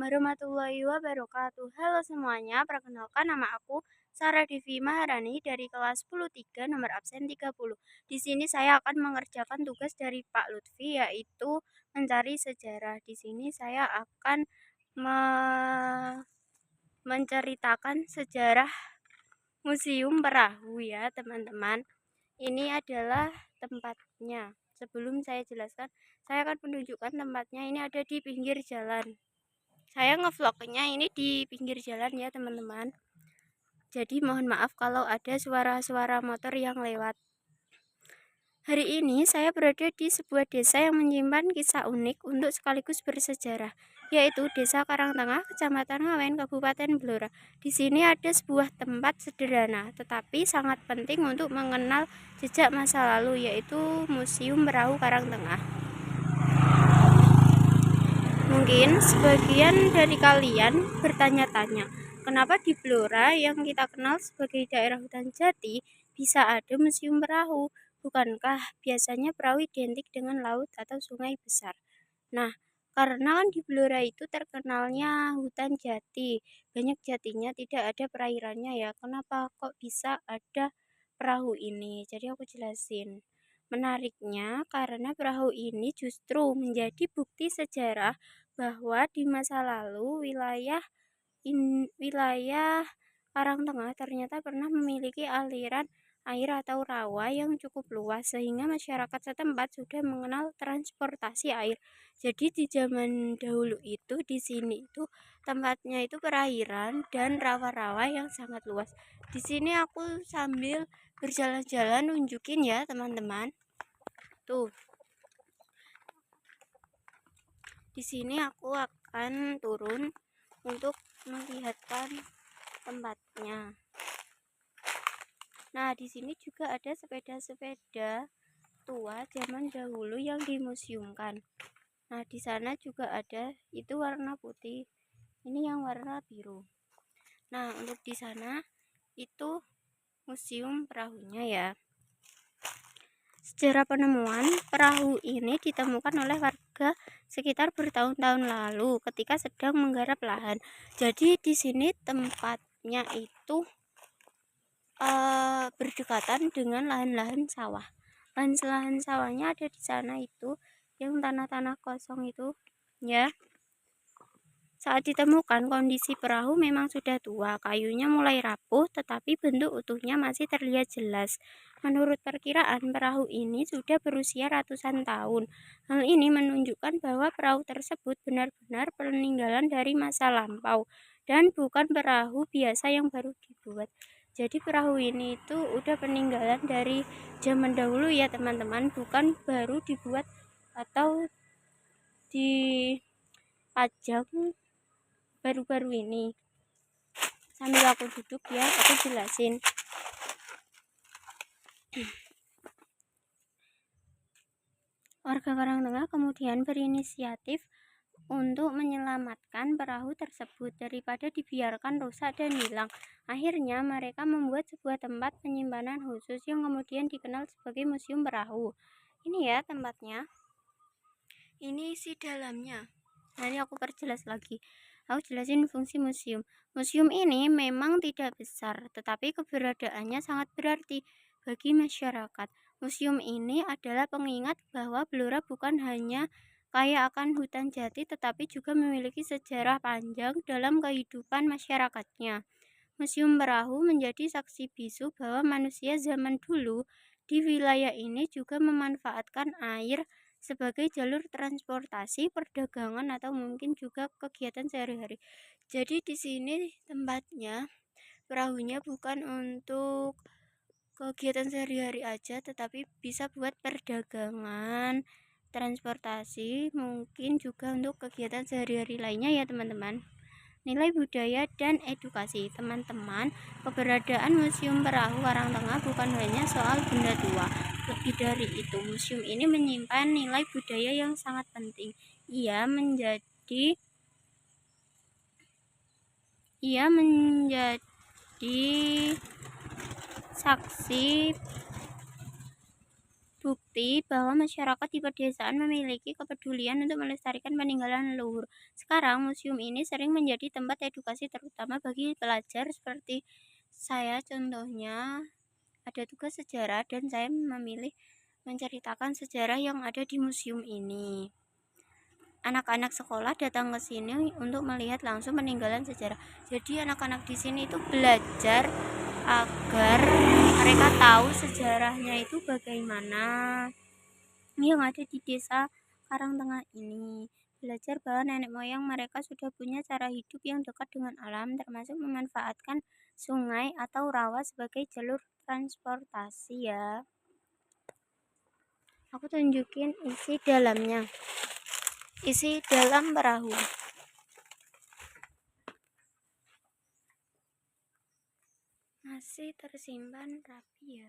warahmatullahi wabarakatuh. Halo semuanya, perkenalkan nama aku Sarah Devi Maharani dari kelas 10 3 nomor absen 30. Di sini saya akan mengerjakan tugas dari Pak Lutfi yaitu mencari sejarah. Di sini saya akan menceritakan sejarah Museum Perahu ya, teman-teman. Ini adalah tempatnya. Sebelum saya jelaskan, saya akan menunjukkan tempatnya. Ini ada di pinggir jalan. Saya ngevlognya ini di pinggir jalan ya, teman-teman. Jadi mohon maaf kalau ada suara-suara motor yang lewat. Hari ini saya berada di sebuah desa yang menyimpan kisah unik untuk sekaligus bersejarah, yaitu Desa Karangtengah, Kecamatan Ngawen, Kabupaten Blora. Di sini ada sebuah tempat sederhana, tetapi sangat penting untuk mengenal jejak masa lalu, yaitu Museum Perahu Karangtengah. Mungkin sebagian dari kalian bertanya-tanya, kenapa di Blora yang kita kenal sebagai daerah hutan jati bisa ada museum perahu? Bukankah biasanya perahu identik dengan laut atau sungai besar? Nah, karena kan di Blora itu terkenalnya hutan jati, banyak jatinya, tidak ada perairannya ya. Kenapa kok bisa ada perahu ini? Jadi aku jelasin. Menariknya karena perahu ini justru menjadi bukti sejarah bahwa di masa lalu wilayah Karangtengah ternyata pernah memiliki aliran air atau rawa yang cukup luas sehingga masyarakat setempat sudah mengenal transportasi air. Jadi di zaman dahulu itu di sini itu tempatnya itu perairan dan rawa-rawa yang sangat luas. Di sini aku sambil berjalan-jalan nunjukin ya, teman-teman. Tuh. Di sini aku akan turun untuk melihatkan tempatnya. Nah, di sini juga ada sepeda-sepeda tua zaman dahulu yang dimuseumkan. Nah, di sana juga ada, itu warna putih, ini yang warna biru. Nah, untuk di sana itu museum perahunya ya. Sejarah penemuan perahu ini ditemukan oleh warga sekitar bertahun-tahun lalu ketika sedang menggarap lahan. Jadi di sini tempatnya itu berdekatan dengan lahan-lahan sawah. Lahan sawahnya ada di sana itu, yang tanah-tanah kosong itu, ya. Saat ditemukan, kondisi perahu memang sudah tua, kayunya mulai rapuh, tetapi bentuk utuhnya masih terlihat jelas. Menurut perkiraan, perahu ini sudah berusia ratusan tahun. Hal ini menunjukkan bahwa perahu tersebut benar-benar peninggalan dari masa lampau, dan bukan perahu biasa yang baru dibuat. Jadi perahu ini itu udah peninggalan dari zaman dahulu ya, teman-teman, bukan baru dibuat atau dipajang baru-baru ini. Sambil aku duduk ya, aku jelasin. Warga Karangtengah kemudian berinisiatif untuk menyelamatkan perahu tersebut daripada dibiarkan rusak dan hilang. Akhirnya mereka membuat sebuah tempat penyimpanan khusus yang kemudian dikenal sebagai Museum Perahu. Ini ya tempatnya. Ini isi dalamnya. Nah, ini aku perjelas lagi. Aku jelasin fungsi museum. Museum ini memang tidak besar, tetapi keberadaannya sangat berarti bagi masyarakat. Museum ini adalah pengingat bahwa Blora bukan hanya kaya akan hutan jati, tetapi juga memiliki sejarah panjang dalam kehidupan masyarakatnya. Museum Perahu menjadi saksi bisu bahwa manusia zaman dulu di wilayah ini juga memanfaatkan air sebagai jalur transportasi, perdagangan, atau mungkin juga kegiatan sehari-hari. Jadi di sini tempatnya perahunya bukan untuk kegiatan sehari-hari aja, tetapi bisa buat perdagangan, transportasi, mungkin juga untuk kegiatan sehari-hari lainnya ya, teman-teman. Nilai budaya dan edukasi. Teman-teman, keberadaan Museum Perahu Karangtengah bukan hanya soal benda tua. Lebih dari itu, museum ini menyimpan nilai budaya yang sangat penting. Ia menjadi saksi terbukti bahwa masyarakat di pedesaan memiliki kepedulian untuk melestarikan peninggalan leluhur. Sekarang, museum ini sering menjadi tempat edukasi terutama bagi pelajar seperti saya. Contohnya, ada tugas sejarah dan saya memilih menceritakan sejarah yang ada di museum ini. Anak-anak sekolah datang ke sini untuk melihat langsung peninggalan sejarah. Jadi anak-anak di sini itu belajar agar mereka tahu sejarahnya itu bagaimana yang ada di desa Karangtengah ini. Belajar bahwa nenek moyang mereka sudah punya cara hidup yang dekat dengan alam, termasuk memanfaatkan sungai atau rawa sebagai jalur transportasi ya. Aku tunjukin isi dalamnya. Isi dalam perahu. Masih tersimpan rapi ya.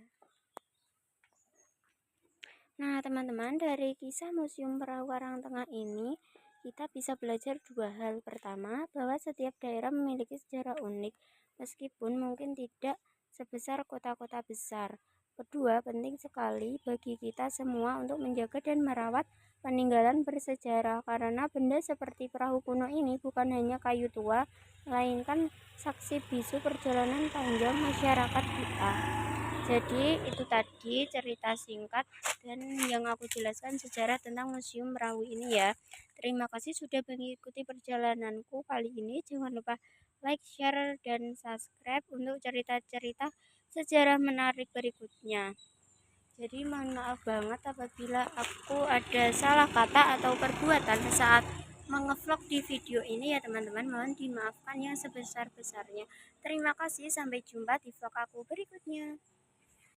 Nah, teman-teman, dari kisah Museum Perahu Karangtengah ini, kita bisa belajar dua hal. Pertama, bahwa setiap daerah memiliki sejarah unik, meskipun mungkin tidak sebesar kota-kota besar. Kedua, penting sekali bagi kita semua untuk menjaga dan merawat peninggalan bersejarah, karena benda seperti perahu kuno ini bukan hanya kayu tua, melainkan saksi bisu perjalanan panjang masyarakat kita. Jadi itu tadi cerita singkat dan yang aku jelaskan sejarah tentang Museum Perahu ini ya. Terima kasih sudah mengikuti perjalananku kali ini. Jangan lupa like, share, dan subscribe untuk cerita-cerita sejarah menarik berikutnya. Jadi mohon maaf banget apabila aku ada salah kata atau perbuatan saat mengevlog di video ini ya teman-teman. Mohon dimaafkan yang sebesar-besarnya. Terima kasih, sampai jumpa di vlog aku berikutnya.